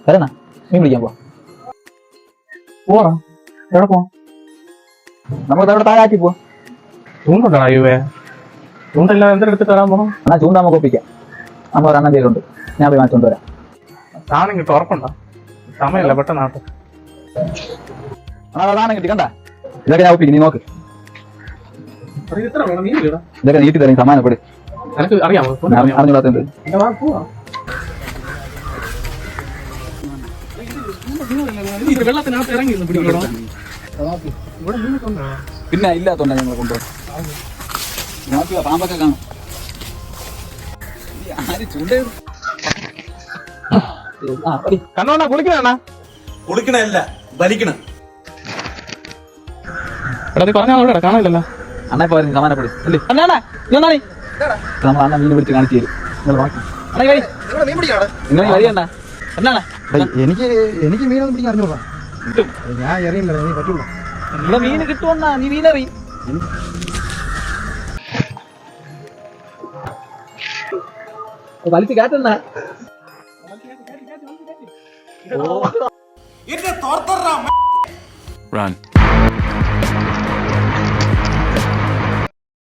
വരണ മീൻ പിടിക്കാൻ പോവാ എവിടെ പോവാം? നമുക്ക് അവിടെ താഴെ ആക്കി പോവാം. ചൂണ്ടുണ്ടോ അയ്യോ? ചൂണ്ടല്ല എന്തെടുത്തിട്ട് വരാൻ പോകണം. എന്നാ ചൂണ്ട നമുക്ക് ഒപ്പിക്കാം. നമ്മൾ ഒരെണ്ണം പേരുണ്ട്, ഞാൻ പോയി വാങ്ങിച്ചോണ്ട് വരാം. സാധനം കിട്ടും, ഉറപ്പുണ്ടോ? സമയമല്ല, പെട്ടെന്നാട്ടെ. സാധനം കിട്ടി കണ്ട. ഇതൊക്കെ ഞാൻ ഒപ്പിക്കും, നീ നോക്ക്. ഇത്ര വേണം, നീ ഇല്ലടാ. ഇതൊക്കെ നീട്ടി തരും, സമാനപ്പെട്. എനിക്ക് അറിയാമോ? അറിഞ്ഞൂടാത്തുണ്ട്. വെള്ളത്തിനകത്ത് ഇറങ്ങി പിന്നെ ഇല്ലാത്തോണ്ടാ ഞങ്ങളെ കൊണ്ടുപോകും. പാമ്പൊക്കെ കാണും. കണ്ണോണ്ണ കുളിക്കണ കുളിക്കണല്ല വലിക്കണം. എടാ നീ പറഞ്ഞാ കാണാനില്ലല്ലോ. അണ്ണാ പോയി സമാനപ്പെടും. നമ്മൾ അണ്ണ മീൻ പിടിച്ച് കാണിച്ചു തരും. നിങ്ങൾ നോക്കി നിങ്ങൾ വരികണ്ട. എന്നാണ് എനിക്ക് മീനൊന്നും പിടിക്കാൻ അറിഞ്ഞൂടാ. ഞാൻ അറിയില്ല, നീ പറ്റൂല. ഇവിടെ മീൻ കിട്ടുമെന്നാ, നീ മീനറി വലിച്ച് കാറ്റണ്ട. Run.